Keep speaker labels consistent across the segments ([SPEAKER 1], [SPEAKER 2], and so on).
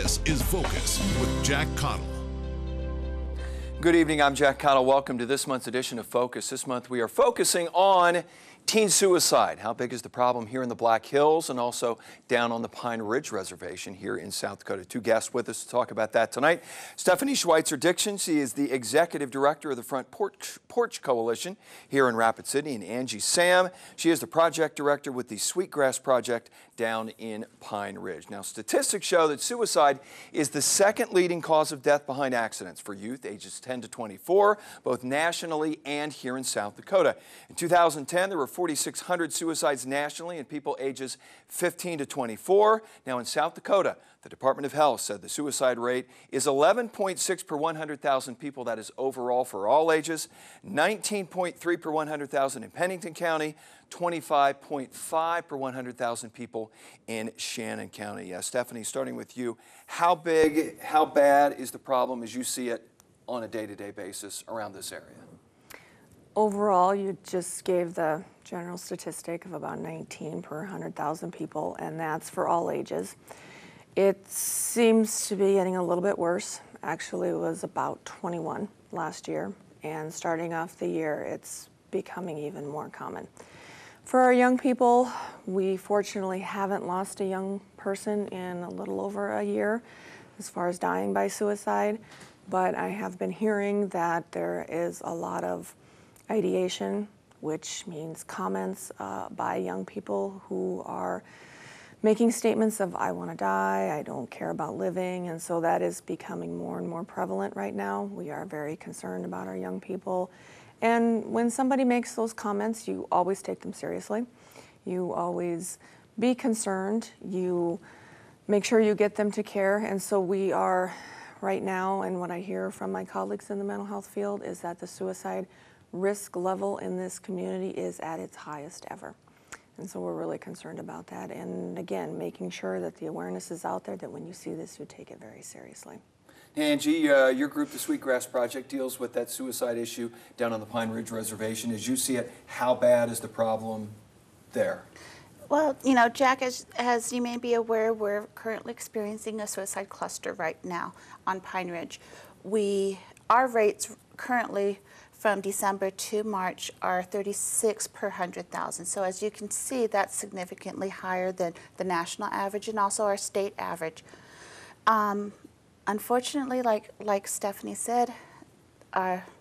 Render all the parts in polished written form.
[SPEAKER 1] This is Focus with Jack Cottle.
[SPEAKER 2] Good evening, I'm Jack Cottle. Welcome to this month's edition of Focus. This month we are focusing on teen suicide. How big is the problem here in the Black Hills and also down on the Pine Ridge Reservation here in South Dakota? Two guests with us to talk about that tonight. Stephanie Schweitzer-Dixon, she is the Executive Director of the Front Porch Coalition here in Rapid City, and Angie Sam, she is the Project Director with the Sweetgrass Project down in Pine Ridge. Now, statistics show that suicide is the second leading cause of death behind accidents for youth ages 10 to 24, both nationally and here in South Dakota. In 2010, there were 4,600 suicides nationally in people ages 15 to 24. Now in South Dakota, the Department of Health said the suicide rate is 11.6 per 100,000 people. That is overall for all ages, 19.3 per 100,000 in Pennington County, 25.5 per 100,000 people in Shannon County. Stephanie, starting with you, how big, how bad is the problem as you see it on a day-to-day basis around this area?
[SPEAKER 3] Overall, you just gave the general statistic of about 19 per 100,000 people, and that's for all ages. It seems to be getting a little bit worse. Actually, it was about 21 last year, and starting off the year, it's becoming even more common. For our young people, we fortunately haven't lost a young person in a little over a year as far as dying by suicide, but I have been hearing that there is a lot of ideation, which means comments by young people who are making statements of, I want to die, I don't care about living, and so that is becoming more and more prevalent right now. We are very concerned about our young people. And when somebody makes those comments, you always take them seriously. You always be concerned. You make sure you get them to care. And so we are right now, and what I hear from my colleagues in the mental health field is that the suicide risk level in this community is at its highest ever. And so we're really concerned about that. And again, making sure that the awareness is out there, that when you see this, you take it very seriously.
[SPEAKER 2] Angie, your group, the Sweetgrass Project, deals with that suicide issue down on the Pine Ridge Reservation. As you see it, how bad is the problem there?
[SPEAKER 4] Well, you know, Jack, as you may be aware, we're currently experiencing a suicide cluster right now on Pine Ridge. Our rates currently from December to March are 36 per 100,000. So as you can see, that's significantly higher than the national average and also our state average. Unfortunately, like Stephanie said,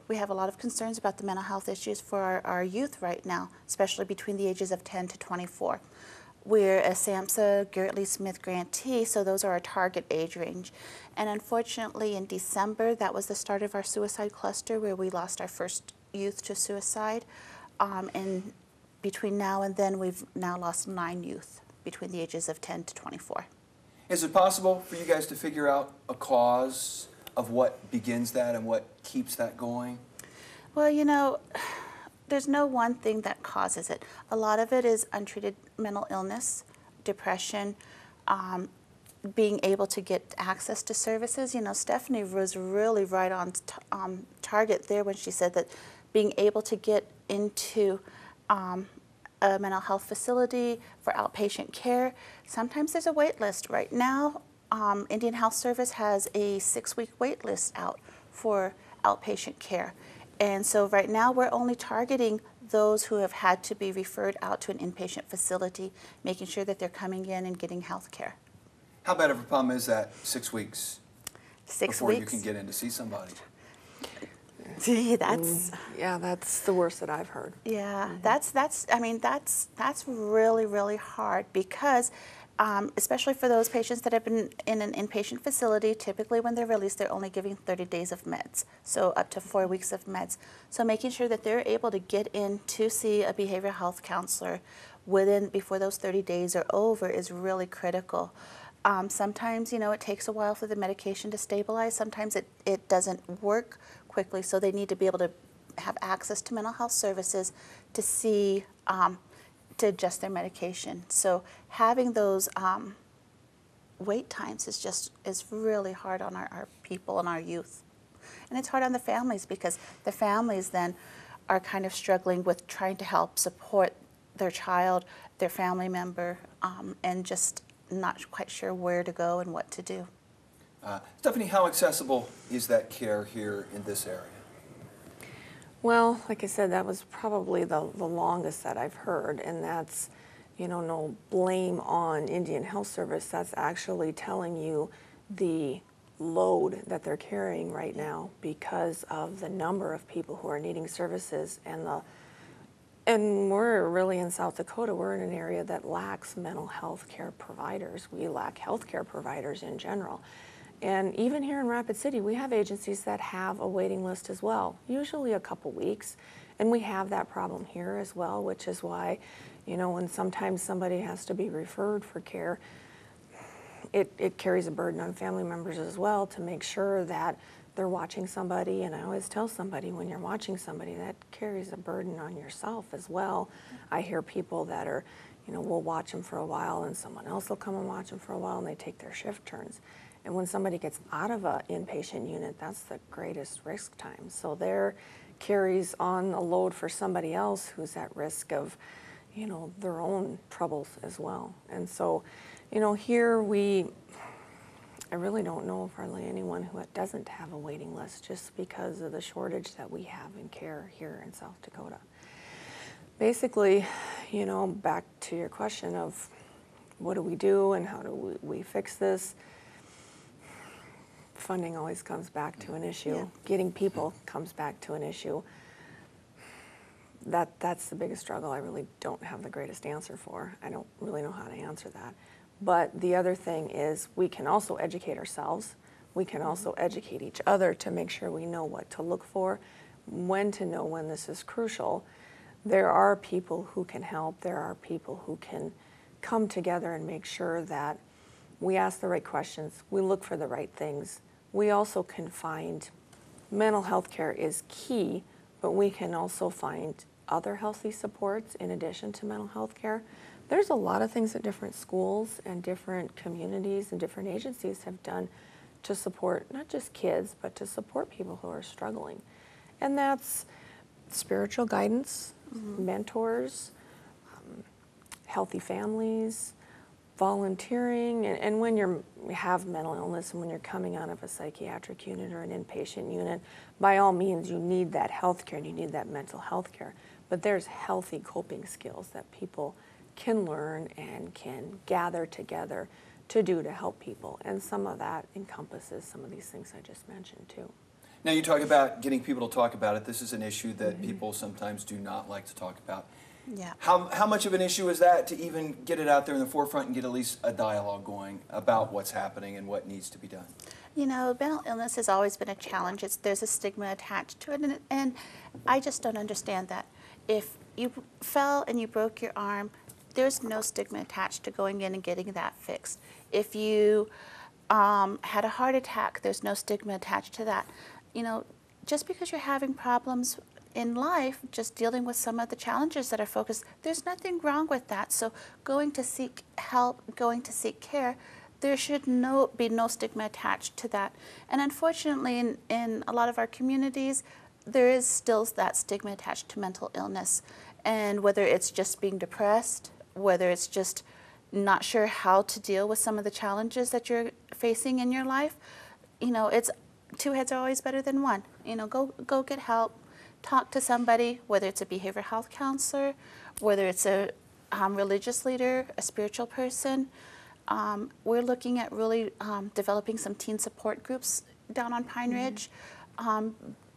[SPEAKER 4] we have a lot of concerns about the mental health issues for our youth right now, especially between the ages of 10 to 24. We're a SAMHSA Garrett Lee Smith grantee, so those are our target age range. And unfortunately, in December, that was the start of our suicide cluster where we lost our first youth to suicide. And between now and then, we've now lost 9 youth between the ages of 10 to 24.
[SPEAKER 2] Is it possible for you guys to figure out a cause of what begins that and what keeps that going?
[SPEAKER 4] Well, you know, there's no one thing that causes it. A lot of it is untreated mental illness, depression, being able to get access to services. You know, Stephanie was really right on target there when she said that being able to get into a mental health facility for outpatient care, sometimes there's a wait list. Right now, Indian Health Service has a 6-week wait list out for outpatient care. And so right now we're only targeting those who have had to be referred out to an inpatient facility, making sure that they're coming in and getting health care.
[SPEAKER 2] How bad of a problem is that, 6 weeks?
[SPEAKER 4] 6
[SPEAKER 2] before
[SPEAKER 4] weeks?
[SPEAKER 2] You can get in to see somebody?
[SPEAKER 3] Yeah, that's the worst that I've heard.
[SPEAKER 4] Yeah, that's really, really hard because especially for those patients that have been in an inpatient facility, typically when they're released, they're only giving 30 days of meds, so up to 4 weeks of meds. So making sure that they're able to get in to see a behavioral health counselor before those 30 days are over is really critical. Sometimes, you know, it takes a while for the medication to stabilize. Sometimes it doesn't work quickly, so they need to be able to have access to mental health services to see to adjust their medication. So having those wait times is really hard on our people and our youth. And it's hard on the families because the families then are kind of struggling with trying to help support their child, their family member, and just not quite sure where to go and what to do.
[SPEAKER 2] Stephanie, how accessible is that care here in this area?
[SPEAKER 3] Well, like I said, that was probably the longest that I've heard, and that's, you know, no blame on Indian Health Service. That's actually telling you the load that they're carrying right now because of the number of people who are needing services, and we're really in South Dakota. We're in an area that lacks mental health care providers. We lack health care providers in general. And even here in Rapid City, we have agencies that have a waiting list as well, usually a couple weeks. And we have that problem here as well, which is why, you know, when sometimes somebody has to be referred for care, it carries a burden on family members as well to make sure that they're watching somebody. And I always tell somebody, when you're watching somebody, that carries a burden on yourself as well. I hear people that are, you know, we'll watch them for a while and someone else will come and watch them for a while and they take their shift turns. And when somebody gets out of an inpatient unit, that's the greatest risk time. So there carries on a load for somebody else who's at risk of, you know, their own troubles as well. And so, you know, here I really don't know of hardly anyone who doesn't have a waiting list just because of the shortage that we have in care here in South Dakota. Basically, you know, back to your question of what do we do and how do we fix this? Funding always comes back to an issue.
[SPEAKER 4] Yeah.
[SPEAKER 3] Getting people comes back to an issue. That's the biggest struggle. I really don't have the greatest answer for. I don't really know how to answer that. But the other thing is we can also educate ourselves. We can also educate each other to make sure we know what to look for, when to know when this is crucial. There are people who can help. There are people who can come together and make sure that we ask the right questions, we look for the right things. We also can find mental health care is key, but we can also find other healthy supports in addition to mental health care. There's a lot of things that different schools and different communities and different agencies have done to support not just kids, but to support people who are struggling. And that's spiritual guidance, mentors, healthy families, volunteering, and when you have mental illness and when you're coming out of a psychiatric unit or an inpatient unit, by all means you need that health care and you need that mental health care. But there's healthy coping skills that people can learn and can gather together to do to help people. And some of that encompasses some of these things I just mentioned too.
[SPEAKER 2] Now you talk about getting people to talk about it. This is an issue that people sometimes do not like to talk about.
[SPEAKER 4] Yeah.
[SPEAKER 2] How much of an issue is that to even get it out there in the forefront and get at least a dialogue going about what's happening and what needs to be done?
[SPEAKER 4] You know, mental illness has always been a challenge. There's a stigma attached to it, and I just don't understand that. If you fell and you broke your arm, there's no stigma attached to going in and getting that fixed. If you had a heart attack, there's no stigma attached to that. You know, just because you're having problems in life, just dealing with some of the challenges that are focused, there's nothing wrong with that. So going to seek help, going to seek care, there should be no stigma attached to that. And unfortunately, in a lot of our communities, there is still that stigma attached to mental illness. And whether it's just being depressed, whether it's just not sure how to deal with some of the challenges that you're facing in your life, you know, it's two heads are always better than one. You know, go get help. Talk to somebody, whether it's a behavioral health counselor, whether it's a religious leader, a spiritual person. We're looking at really developing some teen support groups down on Pine Ridge.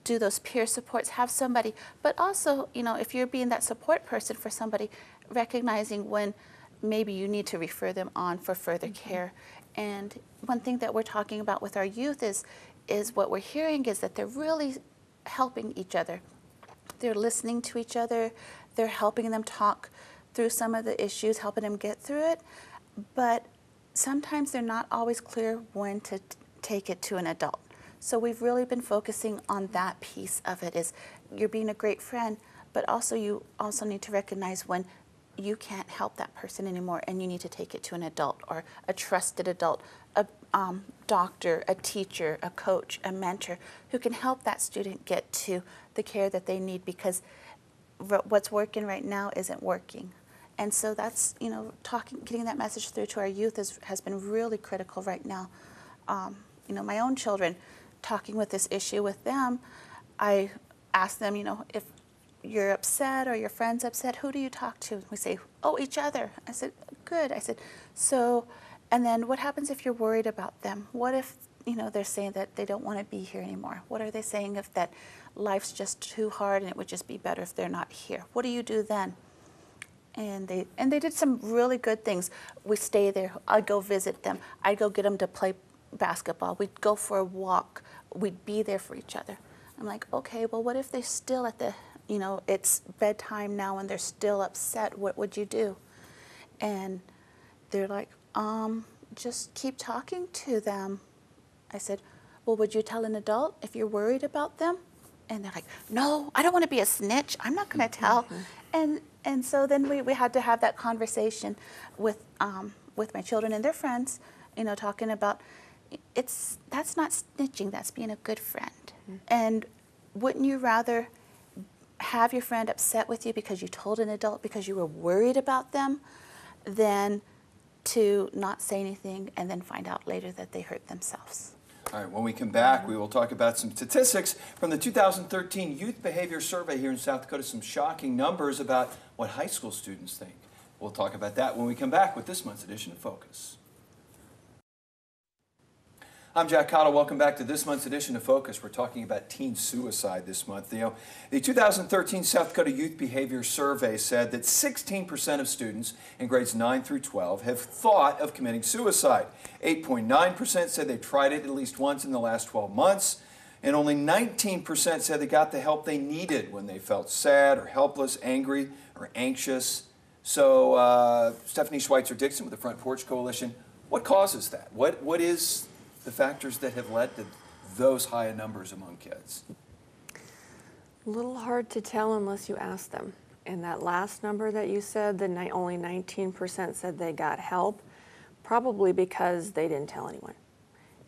[SPEAKER 4] Do those peer supports, have somebody. But also, you know, if you're being that support person for somebody, recognizing when maybe you need to refer them on for further care. And one thing that we're talking about with our youth is what we're hearing is that they're really helping each other. They're listening to each other. They're helping them talk through some of the issues, helping them get through it. But sometimes they're not always clear when to take it to an adult. So we've really been focusing on that piece of it, is you're being a great friend, but also you also need to recognize when you can't help that person anymore and you need to take it to an adult or a trusted adult, a doctor, a teacher, a coach, a mentor who can help that student get to the care that they need, because what's working right now isn't working. And so that's, you know, getting that message through to our youth has been really critical right now. my own children, talking with this issue with them, I ask them, if you're upset or your friend's upset, who do you talk to? We say, oh, each other. I said, good. I said, so, and then what happens if you're worried about them? What if, they're saying that they don't want to be here anymore? What are they saying if that life's just too hard and it would just be better if they're not here? What do you do then? And they did some really good things. We stay there. I'd go visit them. I'd go get them to play basketball. We'd go for a walk. We'd be there for each other. I'm like, okay, well, what if they're still at the, it's bedtime now and they're still upset? What would you do? And they're like, just keep talking to them. I said, well, would you tell an adult if you're worried about them? And they're like, no, I don't want to be a snitch. I'm not going to tell. And so then we had to have that conversation with my children and their friends, talking about that's not snitching, that's being a good friend. And wouldn't you rather have your friend upset with you because you told an adult because you were worried about them than to not say anything and then find out later that they hurt themselves?
[SPEAKER 2] All right, when we come back, we will talk about some statistics from the 2013 Youth Behavior Survey here in South Dakota, some shocking numbers about what high school students think. We'll talk about that when we come back with this month's edition of Focus. I'm Jack Cottle. Welcome back to this month's edition of Focus. We're talking about teen suicide this month. The 2013 South Dakota Youth Behavior Survey said that 16% of students in grades 9 through 12 have thought of committing suicide. 8.9% said they tried it at least once in the last 12 months. And only 19% said they got the help they needed when they felt sad or helpless, angry or anxious. So Stephanie Schweitzer-Dixon with the Front Porch Coalition, what causes that? What is the factors that have led to those high numbers among kids?
[SPEAKER 3] A little hard to tell unless you ask them. And that last number that you said, only 19% said they got help, probably because they didn't tell anyone.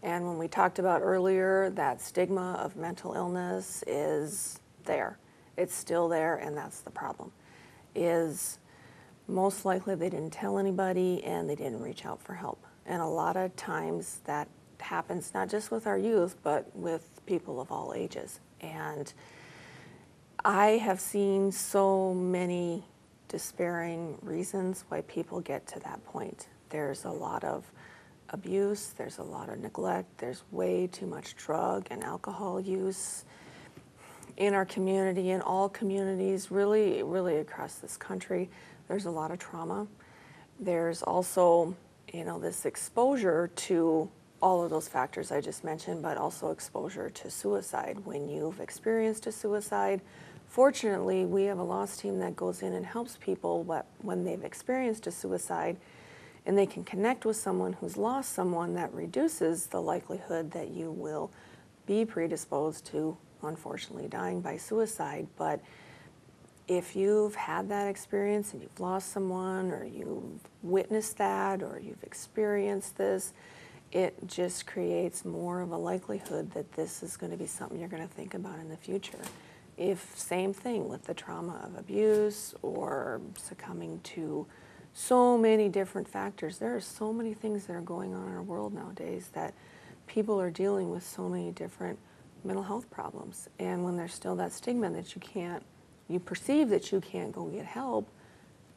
[SPEAKER 3] And when we talked about earlier, that stigma of mental illness is there. It's still there, and that's the problem. Is most likely they didn't tell anybody and they didn't reach out for help. And a lot of times that happens not just with our youth, but with people of all ages. And I have seen so many despairing reasons why people get to that point. There's a lot of abuse, there's a lot of neglect, there's way too much drug and alcohol use in our community, in all communities, really, really across this country. There's a lot of trauma. There's also, this exposure to all of those factors I just mentioned, but also exposure to suicide. When you've experienced a suicide, fortunately, we have a loss team that goes in and helps people when they've experienced a suicide, and they can connect with someone who's lost someone. That reduces the likelihood that you will be predisposed to, unfortunately, dying by suicide. But if you've had that experience and you've lost someone, or you've witnessed that, or you've experienced this, it just creates more of a likelihood that this is going to be something you're going to think about in the future. If same thing with the trauma of abuse or succumbing to so many different factors. There are so many things that are going on in our world nowadays that people are dealing with so many different mental health problems. And when there's still that stigma that you perceive that you can't go get help,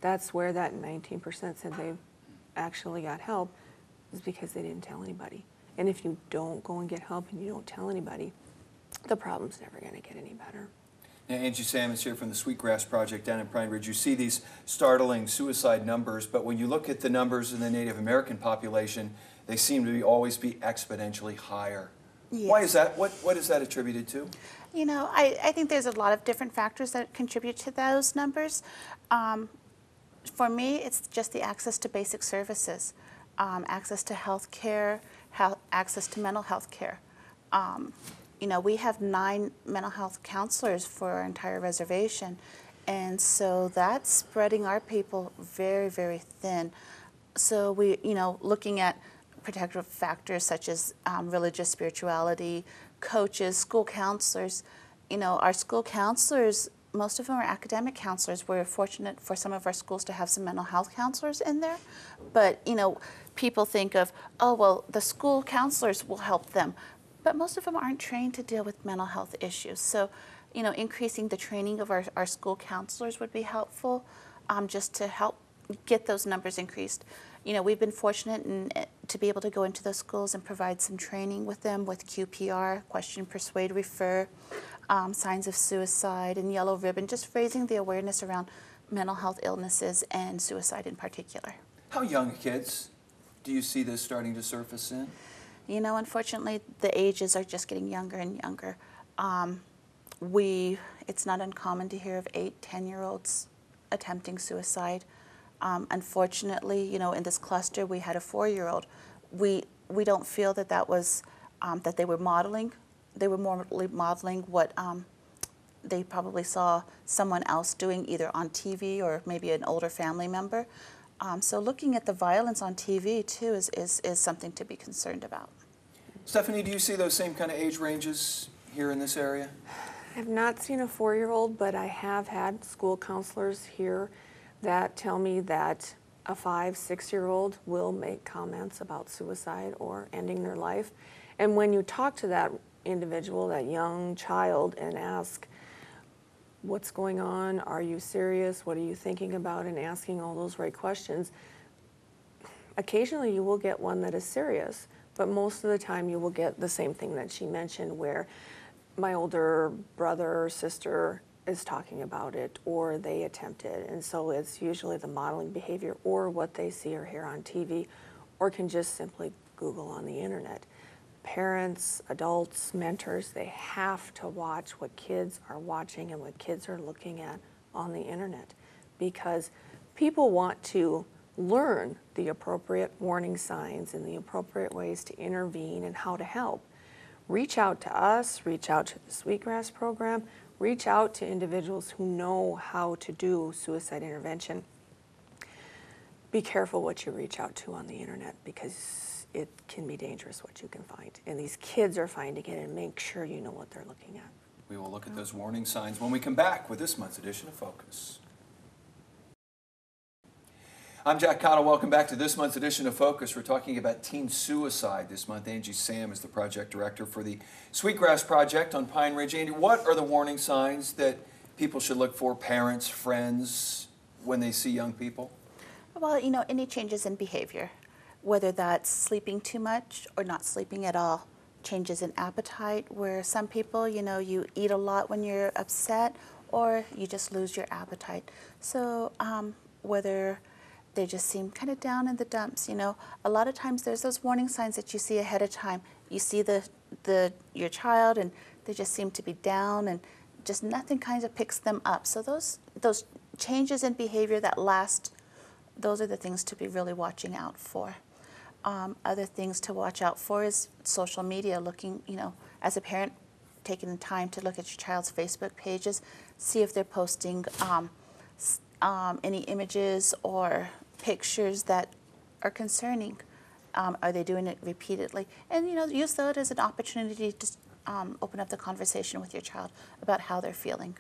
[SPEAKER 3] that's where that 19% said they actually got help, is because they didn't tell anybody. And if you don't go and get help and you don't tell anybody, the problem's never going to get any better.
[SPEAKER 2] Now, Angie Salmons here from the Sweetgrass Project down in Pine Ridge. You see these startling suicide numbers, but when you look at the numbers in the Native American population, they seem to always be exponentially higher. Yes. Why is that? What is that attributed to?
[SPEAKER 4] I think there's a lot of different factors that contribute to those numbers. For me, it's just the access to basic services, access to health care, access to mental health care. We have 9 mental health counselors for our entire reservation, and so that's spreading our people very, very thin. So we, looking at protective factors such as religious spirituality, coaches, school counselors. Our school counselors, most of them are academic counselors. We're fortunate for some of our schools to have some mental health counselors in there, but people think of, oh, well, the school counselors will help them. But most of them aren't trained to deal with mental health issues. So, you know, increasing the training of our school counselors would be helpful, just to help get those numbers increased. You know, we've been fortunate to be able to go into those schools and provide some training with them with QPR, question, persuade, refer, signs of suicide, and yellow ribbon, just raising the awareness around mental health illnesses and suicide in particular.
[SPEAKER 2] How young kids do you see this starting to surface in?
[SPEAKER 4] You know, unfortunately, the ages are just getting younger and younger. It's not uncommon to hear of 8, 10-year-olds attempting suicide. Unfortunately, you know, in this cluster, we had a 4-year-old. We don't feel that that was, that they were modeling. They were more modeling what they probably saw someone else doing either on TV or maybe an older family member. So looking at the violence on TV, too, is something to be concerned about.
[SPEAKER 2] Stephanie, do you see those same kind of age ranges here in this area?
[SPEAKER 3] I have not seen a 4-year-old, but I have had school counselors here that tell me that a 5, 6-year-old will make comments about suicide or ending their life. And when you talk to that individual, that young child, and ask, what's going on? Are you serious? What are you thinking about? And asking all those right questions, occasionally you will get one that is serious, but most of the time you will get the same thing that she mentioned, where my older brother or sister is talking about it, or they attempted. And so it's usually the modeling behavior or what they see or hear on TV, or can just simply Google on the internet. Parents, adults, mentors, they have to watch what kids are watching and what kids are looking at on the internet, because people want to learn the appropriate warning signs and the appropriate ways to intervene and how to help. Reach out to us, reach out to the Sweetgrass program, reach out to individuals who know how to do suicide intervention. Be careful what you reach out to on the internet, because it can be dangerous what you can find. And these kids are finding it, and make sure you know what they're looking at.
[SPEAKER 2] We will look at those warning signs when we come back with this month's edition of Focus. I'm Jack Cottle. Welcome back to this month's edition of Focus. We're talking about teen suicide this month. Angie Sam is the project director for the Sweetgrass Project on Pine Ridge. Angie, what are the warning signs that people should look for, parents, friends, when they see young people?
[SPEAKER 4] Well, you know, any changes in behavior, whether that's sleeping too much or not sleeping at all. Changes in appetite, where some people, you know, you eat a lot when you're upset, or you just lose your appetite. So whether they just seem kind of down in the dumps, you know. A lot of times there's those warning signs that you see ahead of time. You see your child, and they just seem to be down, and just nothing kind of picks them up. So those changes in behavior that last, those are the things to be really watching out for. Other things to watch out for is social media, looking, you know, as a parent, taking the time to look at your child's Facebook pages, see if they're posting any images or pictures that are concerning. Are they doing it repeatedly? And, you know, use that as an opportunity to open up the conversation with your child about how they're feeling.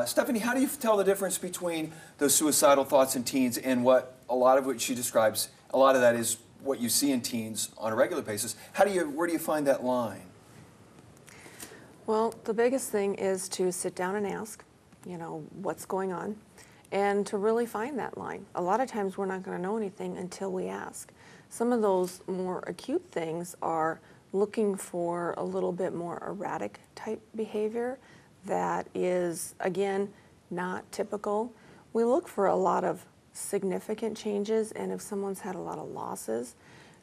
[SPEAKER 2] Stephanie, how do you tell the difference between those suicidal thoughts in teens and what a lot of what she describes, a lot of that is what you see in teens on a regular basis? Where do you find that line?
[SPEAKER 3] Well, the biggest thing is to sit down and ask, you know, what's going on, and to really find that line. A lot of times we're not going to know anything until we ask. Some of those more acute things are looking for a little bit more erratic type behavior that is, again, not typical. We look for a lot of significant changes, and if someone's had a lot of losses,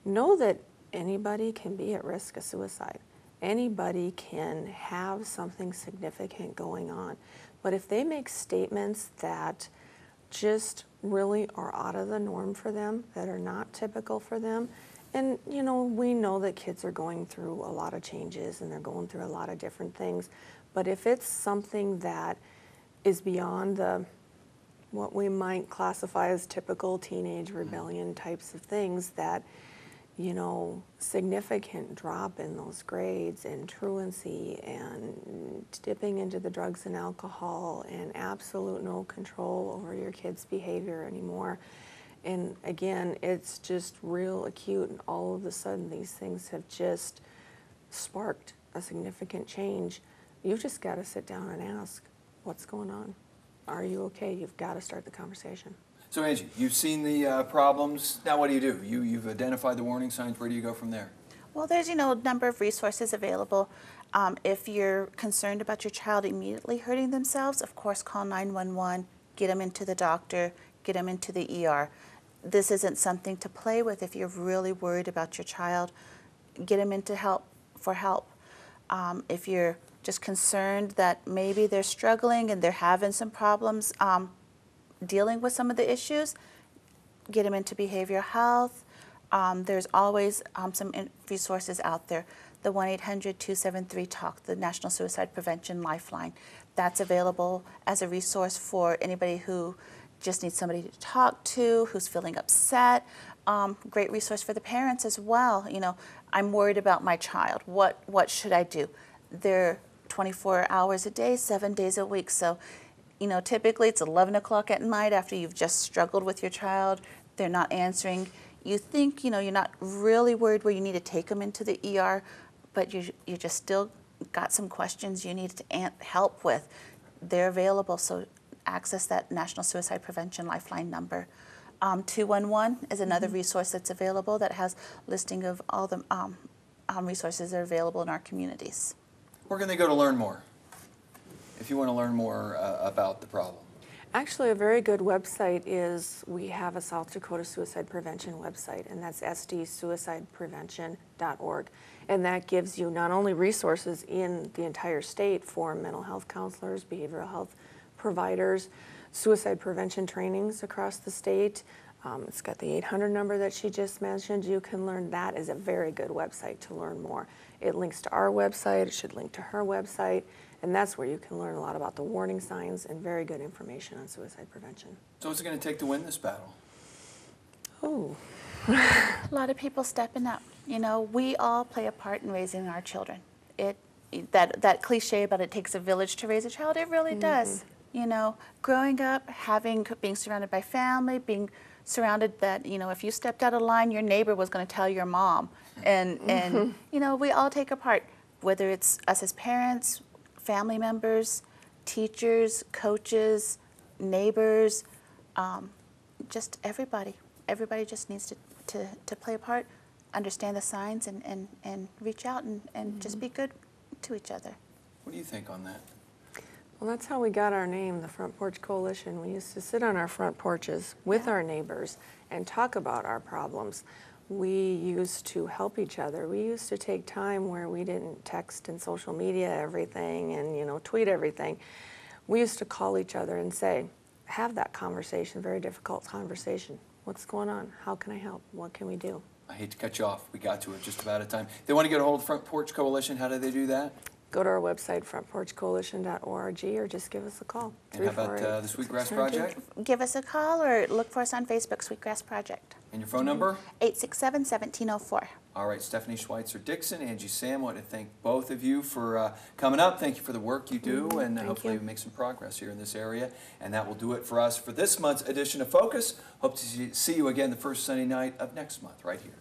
[SPEAKER 3] know that anybody can be at risk of suicide. Anybody can have something significant going on. But if they make statements that just really are out of the norm for them, that are not typical for them, and you know, we know that kids are going through a lot of changes and they're going through a lot of different things, but if it's something that is beyond what we might classify as typical teenage rebellion types of things, that, you know, significant drop in those grades and truancy and dipping into the drugs and alcohol and absolute no control over your kid's behavior anymore, And again, it's just real acute, and all of a sudden these things have just sparked a significant change. You've just got to sit down and ask, what's going on? Are you okay? You've got to start the conversation.
[SPEAKER 2] So Angie, you've seen the problems. Now what do? You've identified the warning signs. Where do you go from there?
[SPEAKER 4] Well, there's, a number of resources available. If you're concerned about your child immediately hurting themselves, of course, call 911, get them into the doctor, get them into the ER. This isn't something to play with. If you're really worried about your child, get them into help. If you're just concerned that maybe they're struggling and they're having some problems dealing with some of the issues, get them into behavioral health. There's always some resources out there. The 1-800-273-TALK, the National Suicide Prevention Lifeline. That's available as a resource for anybody who just needs somebody to talk to, who's feeling upset. Great resource for the parents as well. I'm worried about my child. What should I do? They're 24 hours a day, 7 days a week. So, typically it's 11 o'clock at night after you've just struggled with your child. They're not answering. You think, you're not really worried where you need to take them into the ER, but you just still got some questions you need to help with. They're available, so access that National Suicide Prevention Lifeline number. 211 is another resource that's available that has listing of all the resources that are available in our communities.
[SPEAKER 2] Where can they go to learn more if you want to learn more about the problem?
[SPEAKER 3] Actually, a very good website is, we have a South Dakota Suicide Prevention website, and that's sdsuicideprevention.org. And that gives you not only resources in the entire state for mental health counselors, behavioral health providers, suicide prevention trainings across the state. It's got the 800 number that she just mentioned. You can learn. That is a very good website to learn more. It links to our website. It should link to her website. And that's where you can learn a lot about the warning signs and very good information on suicide prevention.
[SPEAKER 2] So what's it going to take to win this battle?
[SPEAKER 3] Oh.
[SPEAKER 4] A lot of people stepping up. We all play a part in raising our children. That cliche about it takes a village to raise a child, it really does. Growing up, being surrounded by family, being surrounded that, if you stepped out of line, your neighbor was going to tell your mom. And we all take a part, whether it's us as parents, family members, teachers, coaches, neighbors, just everybody. Everybody just needs to play a part, understand the signs, and reach out and just be good to each other.
[SPEAKER 2] What do you think on that?
[SPEAKER 3] Well, that's how we got our name, the Front Porch Coalition. We used to sit on our front porches with our neighbors and talk about our problems. We used to help each other. We used to take time where we didn't text and social media everything and, tweet everything. We used to call each other and say, have that conversation, very difficult conversation. What's going on? How can I help? What can we do?
[SPEAKER 2] I hate to cut you off. We got to it just about at time. They want to get a hold of Front Porch Coalition. How do they do that?
[SPEAKER 3] Go to our website, frontporchcoalition.org, or just give us a call.
[SPEAKER 2] And how about the Sweetgrass Project?
[SPEAKER 4] Give us a call or look for us on Facebook, Sweetgrass Project.
[SPEAKER 2] And your phone number?
[SPEAKER 4] 867-1704.
[SPEAKER 2] All right, Stephanie Schweitzer-Dixon, Angie Sam, I want to thank both of you for coming up. Thank you for the work you do, and hopefully we make some progress here in this area. And that will do it for us for this month's edition of Focus. Hope to see you again the first Sunday night of next month right here.